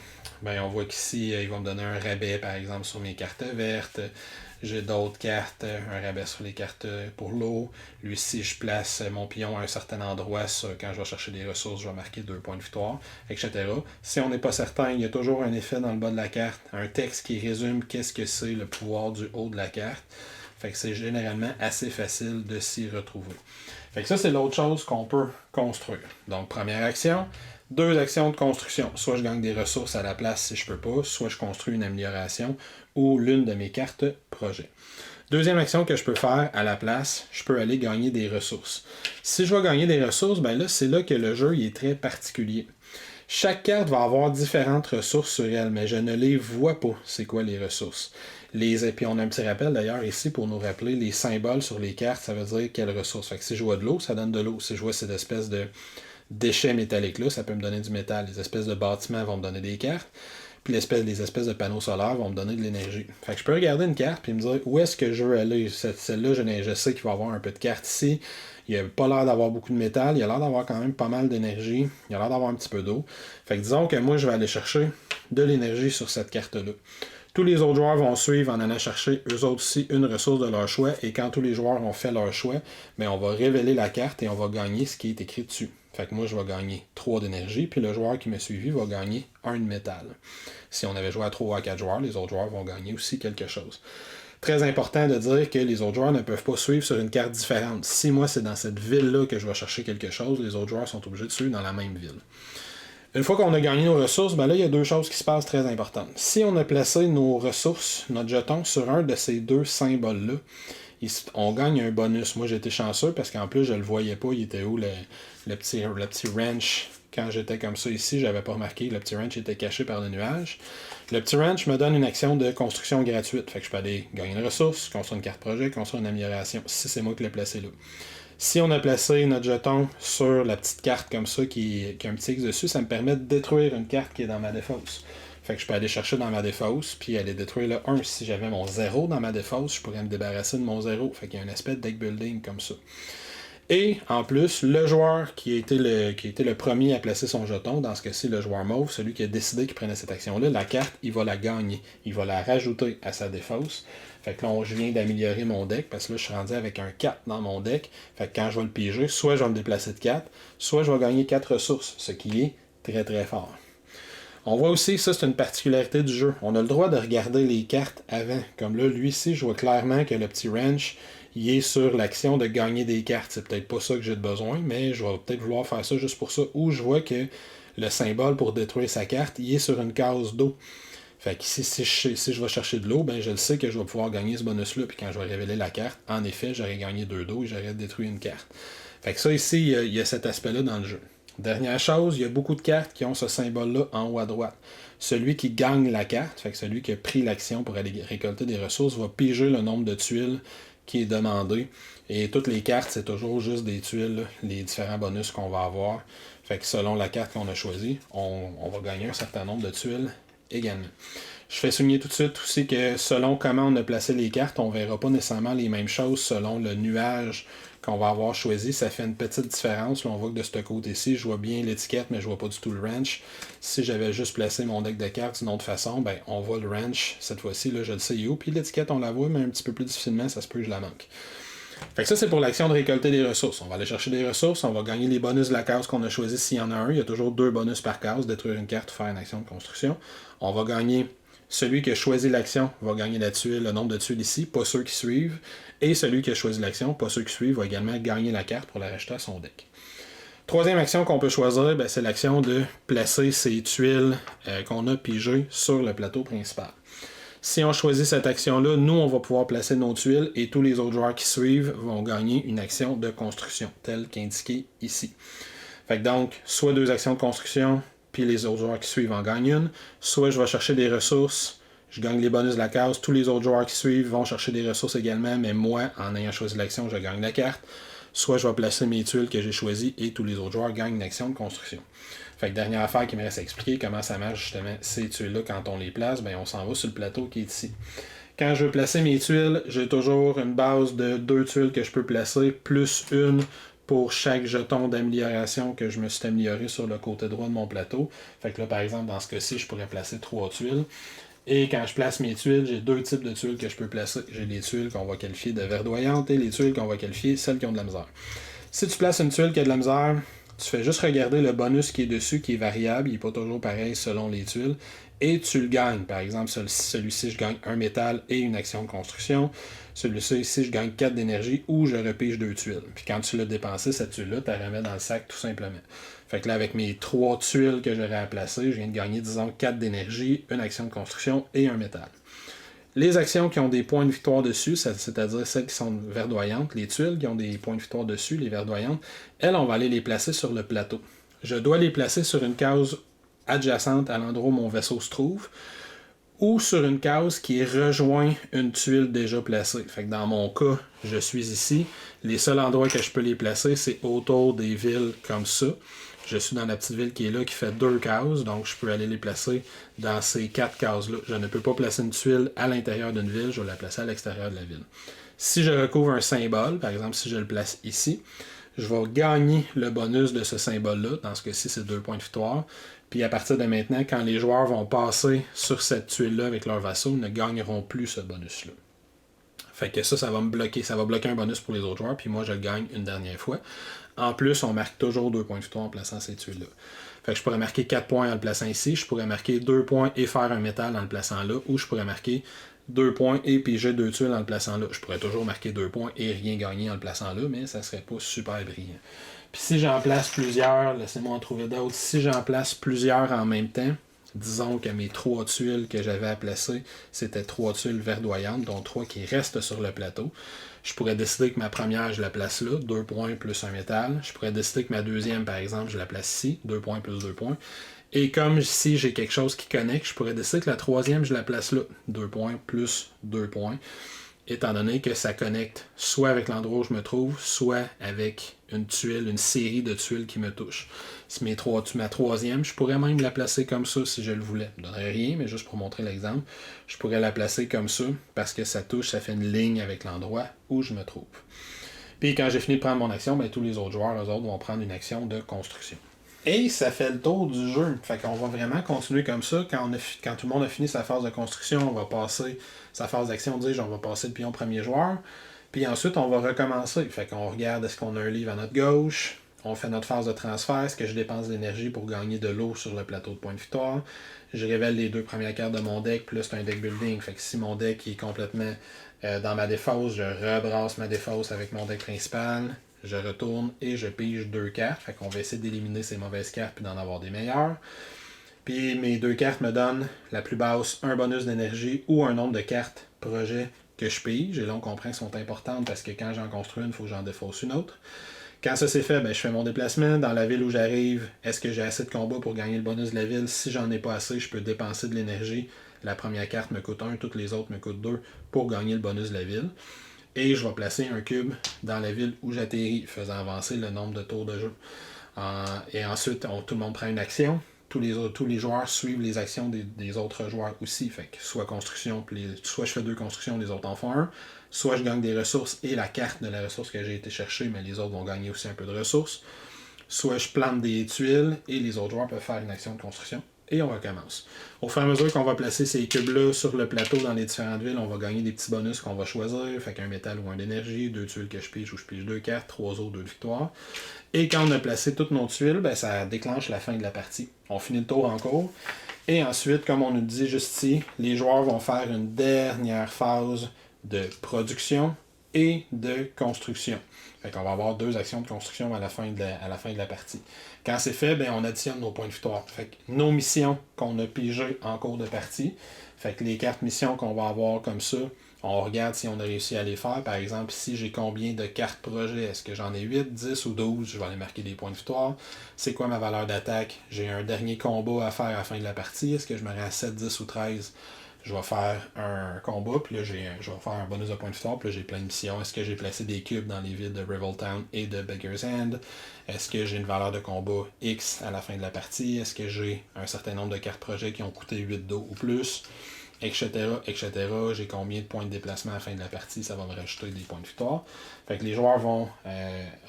S2: ben on voit qu'ici, ils vont me donner un rabais, par exemple, sur mes cartes vertes. J'ai d'autres cartes, un rabais sur les cartes pour l'eau. Lui, si je place mon pion à un certain endroit, quand je vais chercher des ressources, je vais marquer 2 points de victoire, etc. Si on n'est pas certain, il y a toujours un effet dans le bas de la carte, un texte qui résume qu'est-ce que c'est le pouvoir du haut de la carte. Fait que c'est généralement assez facile de s'y retrouver. Fait que ça, c'est l'autre chose qu'on peut construire. Donc, première action, 2 actions de construction. Soit je gagne des ressources à la place si je peux pas, soit je construis une amélioration ou l'une de mes cartes projet. Deuxième action que je peux faire à la place, je peux aller gagner des ressources. Si je vais gagner des ressources, ben là, c'est là que le jeu il est très particulier. Chaque carte va avoir différentes ressources sur elle, mais je ne les vois pas, c'est quoi les ressources. Puis on a un petit rappel d'ailleurs ici pour nous rappeler les symboles sur les cartes, ça veut dire quelles ressources. Fait que si je vois de l'eau, ça donne de l'eau. Si je vois cette espèce de déchets métalliques-là, ça peut me donner du métal. Les espèces de bâtiments vont me donner des cartes. Puis les espèces de panneaux solaires vont me donner de l'énergie. Fait que je peux regarder une carte et me dire où est-ce que je veux aller. Celle-là, je sais qu'il va y avoir un peu de carte ici. Il n'a pas l'air d'avoir beaucoup de métal. Il a l'air d'avoir quand même pas mal d'énergie. Il a l'air d'avoir un petit peu d'eau. Fait que disons que moi, je vais aller chercher de l'énergie sur cette carte-là. Tous les autres joueurs vont suivre en allant chercher eux autres aussi une ressource de leur choix. Et quand tous les joueurs ont fait leur choix, ben on va révéler la carte et on va gagner ce qui est écrit dessus. Fait que moi, je vais gagner 3 d'énergie, puis le joueur qui m'a suivi va gagner 1 de métal. Si on avait joué à 3 ou à 4 joueurs, les autres joueurs vont gagner aussi quelque chose. Très important de dire que les autres joueurs ne peuvent pas suivre sur une carte différente. Si moi, c'est dans cette ville-là que je vais chercher quelque chose, les autres joueurs sont obligés de suivre dans la même ville. Une fois qu'on a gagné nos ressources, ben là, il y a 2 choses qui se passent très importantes. Si on a placé nos ressources, notre jeton, sur un de ces 2 symboles-là, on gagne un bonus. Moi, j'étais chanceux parce qu'en plus, je le voyais pas. Il était où le petit wrench? Quand j'étais comme ça ici, j'avais pas remarqué. Le petit wrench était caché par le nuage. Le petit wrench me donne une action de construction gratuite. Fait que je peux aller gagner une ressource, construire une carte projet, construire une amélioration, si c'est moi qui l'ai placé là. Si on a placé notre jeton sur la petite carte comme ça qui a un petit X dessus, ça me permet de détruire une carte qui est dans ma défausse. Fait que je peux aller chercher dans ma défausse, puis aller détruire le 1. Si j'avais mon 0 dans ma défausse, je pourrais me débarrasser de mon 0. Fait qu'il y a un aspect de deck building comme ça. Et en plus, le joueur qui a été le premier à placer son jeton, dans ce cas-ci le joueur mauve, celui qui a décidé qu'il prenait cette action-là, la carte, il va la gagner. Il va la rajouter à sa défausse. Fait que là, je viens d'améliorer mon deck, parce que là, je suis rendu avec un 4 dans mon deck. Fait que quand je vais le piger, soit je vais me déplacer de 4, soit je vais gagner 4 ressources, ce qui est très très fort. On voit aussi, ça c'est une particularité du jeu, on a le droit de regarder les cartes avant. Comme là, lui ici, je vois clairement que le petit wrench, il est sur l'action de gagner des cartes. C'est peut-être pas ça que j'ai besoin, mais je vais peut-être vouloir faire ça juste pour ça. Ou je vois que le symbole pour détruire sa carte, il est sur une case d'eau. Fait que si je vais chercher de l'eau, ben je le sais que je vais pouvoir gagner ce bonus-là. Puis quand je vais révéler la carte, en effet, j'aurais gagné 2 d'eau et j'aurais détruit une carte. Fait que ça ici, il y a cet aspect-là dans le jeu. Dernière chose, il y a beaucoup de cartes qui ont ce symbole-là en haut à droite. Celui qui gagne la carte, fait que celui qui a pris l'action pour aller récolter des ressources, va piger le nombre de tuiles qui est demandé. Et toutes les cartes, c'est toujours juste des tuiles, là, les différents bonus qu'on va avoir. Fait que selon la carte qu'on a choisie, on va gagner un certain nombre de tuiles également. Je fais souligner tout de suite aussi que selon comment on a placé les cartes, on ne verra pas nécessairement les mêmes choses selon le nuage qu'on va avoir choisi. Ça fait une petite différence. Là, on voit que de ce côté-ci, je vois bien l'étiquette, mais je vois pas du tout le wrench. Si j'avais juste placé mon deck de cartes d'une autre façon, ben on voit le wrench. Cette fois-ci, là, je le sais où. Puis l'étiquette, on la voit, mais un petit peu plus difficilement, ça se peut que je la manque. Fait que ça, c'est pour l'action de récolter des ressources. On va aller chercher des ressources, on va gagner les bonus de la case qu'on a choisi s'il y en a un. Il y a toujours 2 bonus par case, détruire une carte ou faire une action de construction. On va gagner, celui qui a choisi l'action va gagner la tuile, le nombre de tuiles ici, pas ceux qui suivent. Et celui qui a choisi l'action, pas ceux qui suivent, va également gagner la carte pour la rajouter à son deck. Troisième action qu'on peut choisir, c'est l'action de placer ces tuiles qu'on a pigées sur le plateau principal. Si on choisit cette action-là, nous, on va pouvoir placer nos tuiles et tous les autres joueurs qui suivent vont gagner une action de construction, telle qu'indiquée ici. Fait que donc, soit 2 actions de construction, puis les autres joueurs qui suivent en gagnent une, soit je vais chercher des ressources, je gagne les bonus de la case, tous les autres joueurs qui suivent vont chercher des ressources également, mais moi, en ayant choisi l'action, je gagne la carte. Soit je vais placer mes tuiles que j'ai choisies et tous les autres joueurs gagnent une action de construction. Fait que dernière affaire qui me reste à expliquer comment ça marche justement ces tuiles-là quand on les place, on s'en va sur le plateau qui est ici. Quand je veux placer mes tuiles, j'ai toujours une base de 2 tuiles que je peux placer, plus une pour chaque jeton d'amélioration que je me suis amélioré sur le côté droit de mon plateau. Fait que là, par exemple, dans ce cas-ci, je pourrais placer 3 tuiles. Et quand je place mes tuiles, j'ai 2 types de tuiles que je peux placer. J'ai les tuiles qu'on va qualifier de verdoyantes et les tuiles qu'on va qualifier celles qui ont de la misère. Si tu places une tuile qui a de la misère, tu fais juste regarder le bonus qui est dessus, qui est variable, il n'est pas toujours pareil selon les tuiles, et tu le gagnes. Par exemple, celui-ci, je gagne un métal et une action de construction. Celui-ci, ici, je gagne 4 d'énergie ou je repige 2 tuiles. Puis quand tu l'as dépensé, cette tuile-là, tu la remets dans le sac tout simplement. Fait que là, avec mes 3 tuiles que j'aurais à placer, je viens de gagner, disons, 4 d'énergie, une action de construction et un métal. Les actions qui ont des points de victoire dessus, c'est-à-dire celles qui sont verdoyantes, les tuiles qui ont des points de victoire dessus, les verdoyantes, elles, on va aller les placer sur le plateau. Je dois les placer sur une case adjacente à l'endroit où mon vaisseau se trouve, ou sur une case qui rejoint une tuile déjà placée. Fait que dans mon cas, je suis ici. Les seuls endroits que je peux les placer, c'est autour des villes comme ça. Je suis dans la petite ville qui est là, qui fait 2 cases, donc je peux aller les placer dans ces 4 cases-là. Je ne peux pas placer une tuile à l'intérieur d'une ville, je vais la placer à l'extérieur de la ville. Si je recouvre un symbole, par exemple si je le place ici, je vais gagner le bonus de ce symbole-là, dans ce cas-ci c'est 2 points de victoire, puis à partir de maintenant, quand les joueurs vont passer sur cette tuile-là avec leur vaisseau, ils ne gagneront plus ce bonus-là. Fait que ça va me bloquer. Ça va bloquer un bonus pour les autres joueurs, puis moi je le gagne une dernière fois. En plus, on marque toujours 2 points de victoire en plaçant ces tuiles-là. Fait que je pourrais marquer 4 points en le plaçant ici, je pourrais marquer 2 points et faire un métal en le plaçant là, ou je pourrais marquer 2 points et piger 2 tuiles en le plaçant là. Je pourrais toujours marquer 2 points et rien gagner en le plaçant là, mais ça serait pas super brillant. Puis si j'en place plusieurs, laissez-moi en trouver d'autres, si j'en place plusieurs en même temps, disons que mes 3 tuiles que j'avais à placer, c'était 3 tuiles verdoyantes, dont 3 qui restent sur le plateau. Je pourrais décider que ma première, je la place là, 2 points plus un métal. Je pourrais décider que ma deuxième, par exemple, je la place ici, 2 points plus 2 points. Et comme ici, j'ai quelque chose qui connecte, je pourrais décider que la troisième, je la place là, 2 points plus 2 points. Étant donné que ça connecte soit avec l'endroit où je me trouve, soit avec une tuile, une série de tuiles qui me touchent. Si ma troisième, je pourrais même la placer comme ça si je le voulais. Je ne donnerais rien, mais juste pour montrer l'exemple, je pourrais la placer comme ça parce que ça touche, ça fait une ligne avec l'endroit où je me trouve. Puis quand j'ai fini de prendre mon action, tous les autres joueurs, eux autres, vont prendre une action de construction. Et ça fait le tour du jeu. Fait qu'on va vraiment continuer comme ça. Quand tout le monde a fini sa phase de construction, on va passer sa phase d'action, on va passer le pion premier joueur. Puis ensuite, on va recommencer. Fait qu'on regarde est-ce qu'on a un livre à notre gauche. On fait notre phase de transfert. Est-ce que je dépense de l'énergie pour gagner de l'eau sur le plateau de point de victoire? Je révèle les 2 premières cartes de mon deck. Puis là, c'est un deck building. Fait que si mon deck est complètement dans ma défausse, je rebrasse ma défausse avec mon deck principal. Je retourne et je pige 2 cartes. Fait qu'on va essayer d'éliminer ces mauvaises cartes puis d'en avoir des meilleures. Puis mes 2 cartes me donnent la plus basse, un bonus d'énergie ou un nombre de cartes projet que je pige. Et là, on comprend qu'elles sont importantes parce que quand j'en construis une, il faut que j'en défausse une autre. Quand ça c'est fait, je fais mon déplacement. Dans la ville où j'arrive, est-ce que j'ai assez de combats pour gagner le bonus de la ville? Si j'en ai pas assez, je peux dépenser de l'énergie. La première carte me coûte 1, toutes les autres me coûtent 2 pour gagner le bonus de la ville. Et je vais placer un cube dans la ville où j'atterris, faisant avancer le nombre de tours de jeu. Et ensuite, tout le monde prend une action. Tous les joueurs suivent les actions des autres joueurs aussi. Fait que soit construction, soit je fais 2 constructions, les autres en font 1. Soit je gagne des ressources et la carte de la ressource que j'ai été chercher, mais les autres vont gagner aussi un peu de ressources. Soit je plante des tuiles et les autres joueurs peuvent faire une action de construction. Et on recommence. Au fur et à mesure qu'on va placer ces cubes-là sur le plateau dans les différentes villes, on va gagner des petits bonus qu'on va choisir. Fait qu'un métal ou un d'énergie, 2 tuiles que je pige ou je pige 2 cartes, 3 autres, 2 victoires. Et quand on a placé toutes nos tuiles, ben, ça déclenche la fin de la partie. On finit le tour en cours. Et ensuite, comme on nous dit juste ici, les joueurs vont faire une dernière phase de production et de construction. Fait qu'on va avoir 2 actions de construction à la fin de la partie. Quand c'est fait, ben, on additionne nos points de victoire. Fait que nos missions qu'on a pigées en cours de partie, fait que les cartes missions qu'on va avoir comme ça, on regarde si on a réussi à les faire. Par exemple, si j'ai combien de cartes projet, est-ce que j'en ai 8, 10 ou 12, je vais aller marquer des points de victoire. C'est quoi ma valeur d'attaque? J'ai un dernier combat à faire à la fin de la partie. Est-ce que je me rends à 7, 10 ou 13? Je vais faire un combat, puis là, je vais faire un bonus de points de victoire, puis là, j'ai plein de missions. Est-ce que j'ai placé des cubes dans les villes de Reveltown et de Beggar's End? Est-ce que j'ai une valeur de combat X à la fin de la partie? Est-ce que j'ai un certain nombre de cartes projet qui ont coûté 8 d'eau ou plus? Etc., etc. J'ai combien de points de déplacement à la fin de la partie? Ça va me rajouter des points de victoire. Fait que les joueurs vont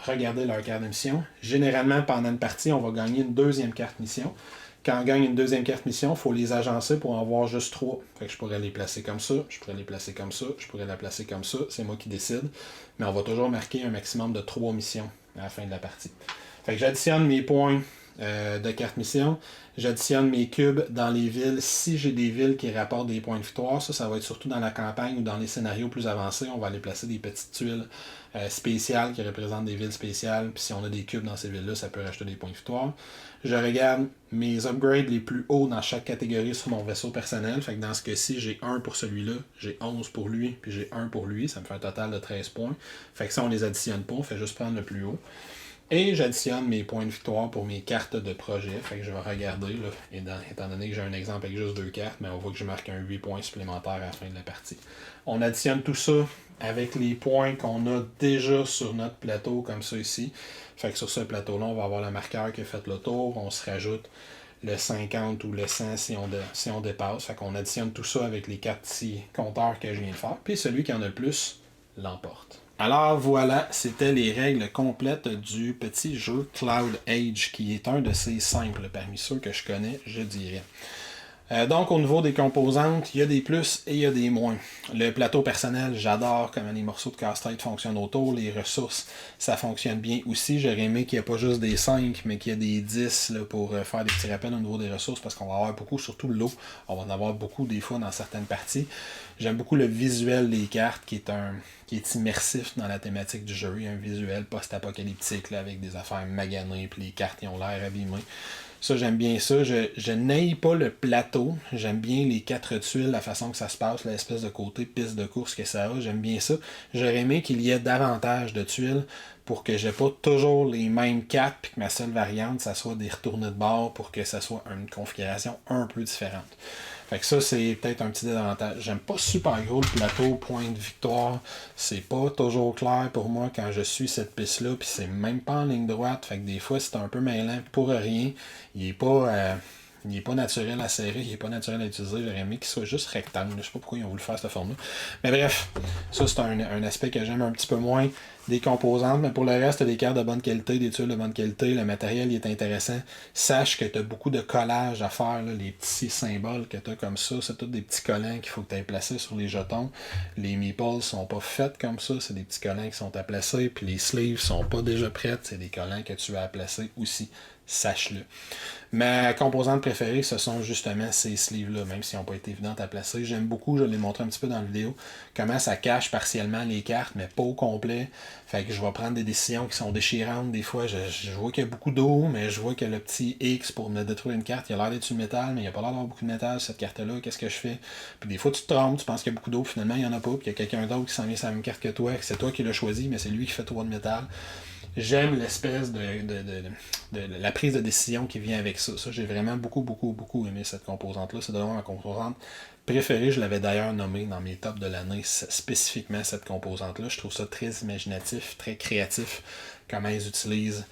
S2: regarder leur carte de mission. Généralement, pendant une partie, on va gagner une deuxième carte mission. Quand on gagne une deuxième carte mission, il faut les agencer pour en avoir juste 3. Fait que je pourrais les placer comme ça, je pourrais les placer comme ça, je pourrais la placer comme ça. C'est moi qui décide. Mais on va toujours marquer un maximum de 3 missions à la fin de la partie. Fait que j'additionne mes points de carte mission. J'additionne mes cubes dans les villes. Si j'ai des villes qui rapportent des points de victoire, ça va être surtout dans la campagne ou dans les scénarios plus avancés. On va aller placer des petites tuiles spéciales qui représentent des villes spéciales. Puis si on a des cubes dans ces villes-là, ça peut rajouter des points de victoire. Je regarde mes upgrades les plus hauts dans chaque catégorie sur mon vaisseau personnel. Fait que dans ce cas-ci, j'ai 1 pour celui-là, j'ai 11 pour lui, puis j'ai 1 pour lui. Ça me fait un total de 13 points. Fait que ça, on les additionne pas, on fait juste prendre le plus haut. Et j'additionne mes points de victoire pour mes cartes de projet. Fait que je vais regarder, là, étant donné que j'ai un exemple avec juste 2 cartes, mais on voit que je marque un 8 points supplémentaires à la fin de la partie. On additionne tout ça avec les points qu'on a déjà sur notre plateau, comme ça ici. Fait que sur ce plateau-là, on va avoir le marqueur qui a fait le tour. On se rajoute le 50 ou le 100 si on dépasse. Fait qu'on additionne tout ça avec les 4 petits compteurs que je viens de faire. Puis celui qui en a le plus l'emporte. Alors voilà, c'était les règles complètes du petit jeu Cloud Age, qui est un de ces simples parmi ceux que je connais, je dirais. Donc au niveau des composantes, il y a des plus et il y a des moins. Le plateau personnel, j'adore comment les morceaux de casse-tête fonctionnent autour. Les ressources, ça fonctionne bien aussi. J'aurais aimé qu'il n'y ait pas juste des 5, mais qu'il y ait des 10 là, pour faire des petits rappels au niveau des ressources, parce qu'on va avoir beaucoup, surtout l'eau. On va en avoir beaucoup des fois dans certaines parties. J'aime beaucoup le visuel des cartes qui est immersif dans la thématique du jeu. Il y a un visuel post-apocalyptique là, avec des affaires maganées, puis les cartes ils ont l'air abîmées. Ça, j'aime bien ça. Je n'aille pas le plateau. J'aime bien les 4 tuiles, la façon que ça se passe, l'espèce de côté piste de course que ça a. J'aime bien ça. J'aurais aimé qu'il y ait davantage de tuiles pour que j'ai pas toujours les mêmes 4 puis que ma seule variante, ça soit des retournés de bord pour que ça soit une configuration un peu différente. Fait que ça, c'est peut-être un petit désavantage. J'aime pas super gros le plateau, point de victoire. C'est pas toujours clair pour moi quand je suis cette piste-là, puis c'est même pas en ligne droite. Fait que des fois, c'est un peu mêlant pour rien. Il est pas naturel à serrer, il est pas naturel à utiliser. J'aurais aimé qu'il soit juste rectangle. Je sais pas pourquoi ils ont voulu faire cette forme-là. Mais bref, ça c'est un aspect que j'aime un petit peu moins des composantes. Mais pour le reste, t'as des cartes de bonne qualité, des tuiles de bonne qualité. Le matériel il est intéressant. Sache que tu as beaucoup de collages à faire. Là, les petits symboles que tu as comme ça, c'est tous des petits collants qu'il faut que tu aies placés sur les jetons. Les meeples sont pas faites comme ça. C'est des petits collants qui sont à placer. Puis les sleeves sont pas déjà prêtes. C'est des collants que tu as à placer aussi. Sache-le. Ma composante préférée, ce sont justement ces sleeves-là, même s'ils n'ont pas été évidentes à placer. J'aime beaucoup, je l'ai montré un petit peu dans la vidéo, comment ça cache partiellement les cartes, mais pas au complet. Fait que je vais prendre des décisions qui sont déchirantes. Des fois, je vois qu'il y a beaucoup d'eau, mais je vois que le petit X pour me détruire une carte, il a l'air d'être sur le métal, mais il n'y a pas l'air d'avoir beaucoup de métal sur cette carte-là. Qu'est-ce que je ffais? Puis des fois, tu te trompes, tu penses qu'il y a beaucoup d'eau, finalement, il n'y en a pas, puis il y a quelqu'un d'autre qui s'en vient sur la même carte que toi, que c'est toi qui l'as choisi, mais c'est lui qui fait trop de métal. J'aime l'espèce de la prise de décision qui vient avec ça. Ça, j'ai vraiment beaucoup aimé cette composante-là. C'est vraiment ma composante préférée. Je l'avais d'ailleurs nommée dans mes tops de l'année, spécifiquement cette composante-là. Je trouve ça très imaginatif, très créatif, comment ils utilisent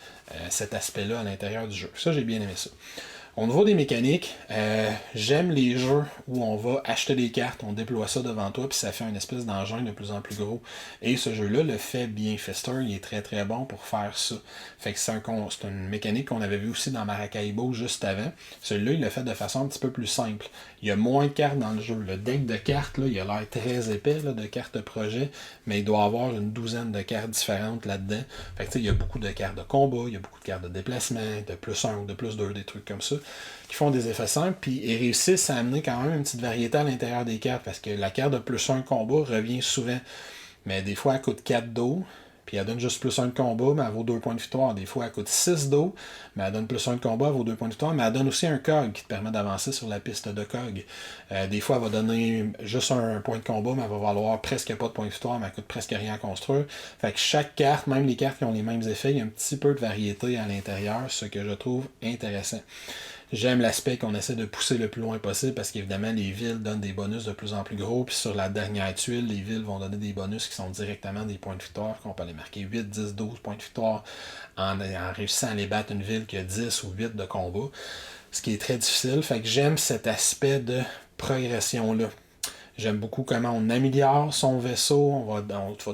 S2: cet aspect-là à l'intérieur du jeu. Ça, j'ai bien aimé ça. Au niveau des mécaniques, j'aime les jeux où on va acheter des cartes, on déploie ça devant toi, puis ça fait une espèce d'engin de plus en plus gros. Et ce jeu-là le fait bien. Fister, il est très très bon pour faire ça. Fait que c'est une mécanique qu'on avait vu aussi dans Maracaibo juste avant. Celui-là, il le fait de façon un petit peu plus simple. Il y a moins de cartes dans le jeu. Le deck de cartes, là, il a l'air très épais là, de cartes projet, mais il doit avoir une douzaine de cartes différentes là-dedans. Fait que il y a beaucoup de cartes de combat, il y a beaucoup de cartes de déplacement, de plus 1 ou de plus 2, des trucs comme ça, qui font des effets simples, puis ils réussissent à amener quand même une petite variété à l'intérieur des cartes, parce que la carte de plus 1 combat revient souvent, mais des fois elle coûte 4 d'eau, puis elle donne juste plus 1 de combat, mais elle vaut 2 points de victoire. Des fois elle coûte 6 d'eau, mais elle donne plus 1 de combat, elle vaut 2 points de victoire, mais elle donne aussi un cog qui te permet d'avancer sur la piste de cog. Des fois elle va donner juste un point de combat, mais elle va valoir presque pas de points de victoire, mais elle coûte presque rien à construire. Fait que chaque carte, même les cartes qui ont les mêmes effets, il y a un petit peu de variété à l'intérieur, ce que je trouve intéressant. J'aime l'aspect qu'on essaie de pousser le plus loin possible parce qu'évidemment, les villes donnent des bonus de plus en plus gros. Puis sur la dernière tuile, les villes vont donner des bonus qui sont directement des points de victoire, qu'on peut aller marquer 8, 10, 12 points de victoire en réussissant à aller battre une ville qui a 10 ou 8 de combat. Ce qui est très difficile. Fait que j'aime cet aspect de progression-là. J'aime beaucoup comment on améliore son vaisseau. On va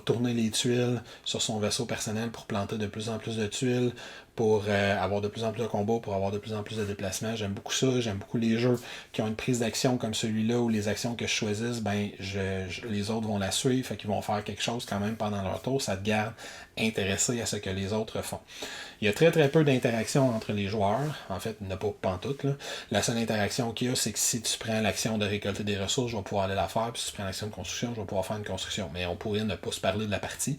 S2: tourner les tuiles sur son vaisseau personnel pour planter de plus en plus de tuiles, pour avoir de plus en plus de combats, pour avoir de plus en plus de déplacements. J'aime beaucoup ça. J'aime beaucoup les jeux qui ont une prise d'action comme celui-là, où les actions que je choisisse, les autres vont la suivre, fait qu'ils vont faire quelque chose quand même pendant leur tour. Ça te garde intéressé à ce que les autres font. Il y a très très peu d'interaction entre les joueurs. En fait, il n'y en a pas pantoute, là. La seule interaction qu'il y a, c'est que si tu prends l'action de récolter des ressources, je vais pouvoir aller la faire. Puis si tu prends l'action de construction, je vais pouvoir faire une construction. Mais on pourrait ne pas se parler de la partie.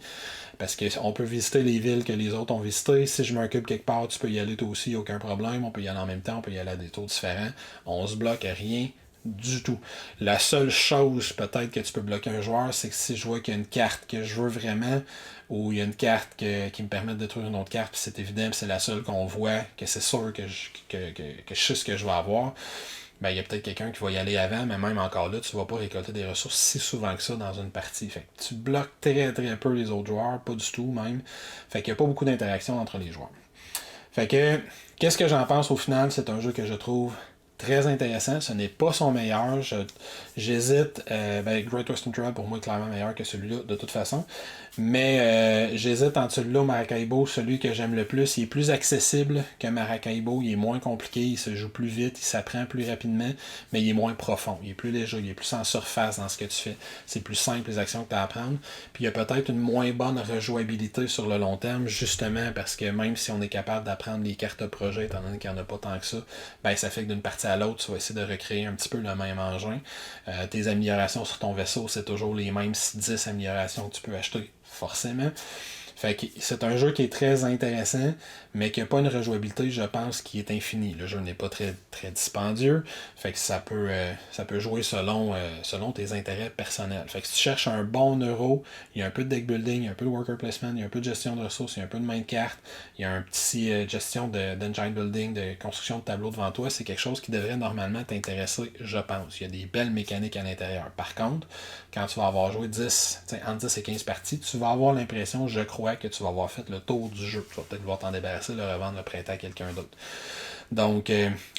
S2: Parce qu'on peut visiter les villes que les autres ont visitées. Si je m'occupe quelque part, tu peux y aller toi aussi, aucun problème. On peut y aller en même temps, on peut y aller à des taux différents. On se bloque à rien du tout. La seule chose peut-être que tu peux bloquer un joueur, c'est que si je vois qu'il y a une carte que je veux vraiment, ou il y a une carte qui me permet de détruire une autre carte, puis c'est évident, puis c'est la seule qu'on voit, que c'est sûr que je sais ce que je vais avoir, ben il y a peut-être quelqu'un qui va y aller avant, mais même encore là, tu ne vas pas récolter des ressources si souvent que ça dans une partie. Fait que tu bloques très très peu les autres joueurs, pas du tout même. Fait qu'il n'y a pas beaucoup d'interaction entre les joueurs. Fait que, qu'est-ce que j'en pense au final? C'est un jeu que je trouve très intéressant. Ce n'est pas son meilleur. J'hésite. Great Western Trail, pour moi, est clairement meilleur que celui-là, de toute façon. Mais j'hésite entre celui-là ou Maracaibo. Celui que j'aime le plus, il est plus accessible que Maracaibo. Il est moins compliqué, il se joue plus vite, il s'apprend plus rapidement, mais il est moins profond. Il est plus léger, il est plus en surface dans ce que tu fais. C'est plus simple, les actions que tu as à apprendre. Puis il y a peut-être une moins bonne rejouabilité sur le long terme, justement parce que même si on est capable d'apprendre les cartes projet, étant donné qu'il n'y en a pas tant que ça, ben ça fait que d'une partie à l'autre, tu vas essayer de recréer un petit peu le même engin. Tes améliorations sur ton vaisseau, c'est toujours les mêmes 10 améliorations que tu peux acheter, forcément. Fait que c'est un jeu qui est très intéressant, mais qui n'a pas une rejouabilité, je pense, qui est infinie. Le jeu n'est pas très, très dispendieux, fait que ça peut jouer selon tes intérêts personnels. Fait que si tu cherches un bon euro, il y a un peu de deck building, il y a un peu de worker placement, il y a un peu de gestion de ressources, il y a un peu de main de carte, il y a un petit gestion d'engine building, de construction de tableau devant toi, c'est quelque chose qui devrait normalement t'intéresser, je pense. Il y a des belles mécaniques à l'intérieur. Par contre, quand tu vas avoir joué entre 10 et 15 parties, tu vas avoir l'impression, je crois, que tu vas avoir fait le tour du jeu. Tu vas peut-être vouloir t'en débarrasser, le revendre, le prêter à quelqu'un d'autre. Donc,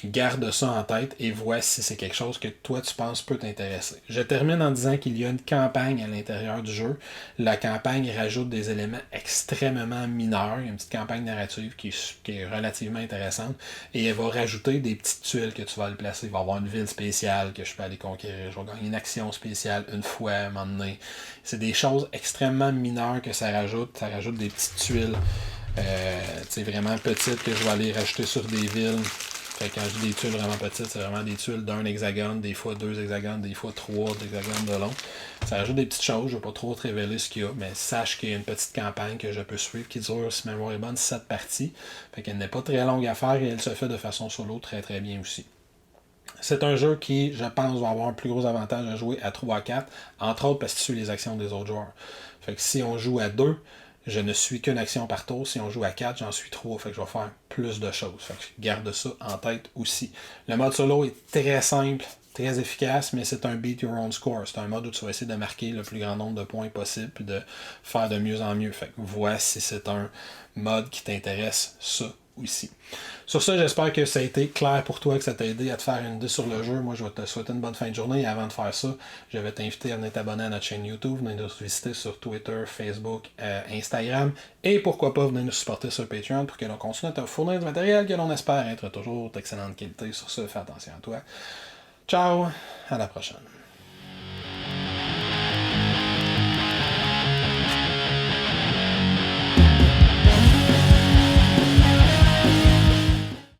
S2: garde ça en tête et vois si c'est quelque chose que toi, tu penses peut t'intéresser. Je termine en disant qu'il y a une campagne à l'intérieur du jeu. La campagne rajoute des éléments extrêmement mineurs. Il y a une petite campagne narrative qui est relativement intéressante. Et elle va rajouter des petites tuiles que tu vas aller placer. Il va y avoir une ville spéciale que je peux aller conquérir. Je vais gagner une action spéciale une fois à un moment donné. C'est des choses extrêmement mineures que ça rajoute. Ça rajoute des petites tuiles. Vraiment petites que je vais aller rajouter sur des villes. Fait que quand je dis des tuiles vraiment petites, c'est vraiment des tuiles d'un hexagone, des fois 2 hexagones, des fois 3 hexagones de long. Ça rajoute des petites choses, je ne vais pas trop te révéler ce qu'il y a, mais sache qu'il y a une petite campagne que je peux suivre qui dure, si ma mémoire est bonne, 7 parties. Fait qu'elle n'est pas très longue à faire et elle se fait de façon solo très très bien aussi. C'est un jeu qui, je pense, va avoir un plus gros avantage à jouer à 3 à 4, entre autres parce que tu suis les actions des autres joueurs. Fait que si on joue à 2, je ne suis qu'une action par tour. Si on joue à 4, j'en suis 3. Fait que je vais faire plus de choses. Fait que garde ça en tête aussi. Le mode solo est très simple, très efficace, mais c'est un beat your own score. C'est un mode où tu vas essayer de marquer le plus grand nombre de points possible puis de faire de mieux en mieux. Fait que vois si c'est un mode qui t'intéresse, ça aussi. Sur ça, j'espère que ça a été clair pour toi, que ça t'a aidé à te faire une idée sur le jeu. Moi, je vais te souhaiter une bonne fin de journée. Et avant de faire ça, je vais t'inviter à venir t'abonner à notre chaîne YouTube, venir nous visiter sur Twitter, Facebook, Instagram, et pourquoi pas venir nous supporter sur Patreon pour que l'on continue à te fournir du matériel que l'on espère être toujours d'excellente qualité. Sur ça, fais attention à toi. Ciao, à la prochaine.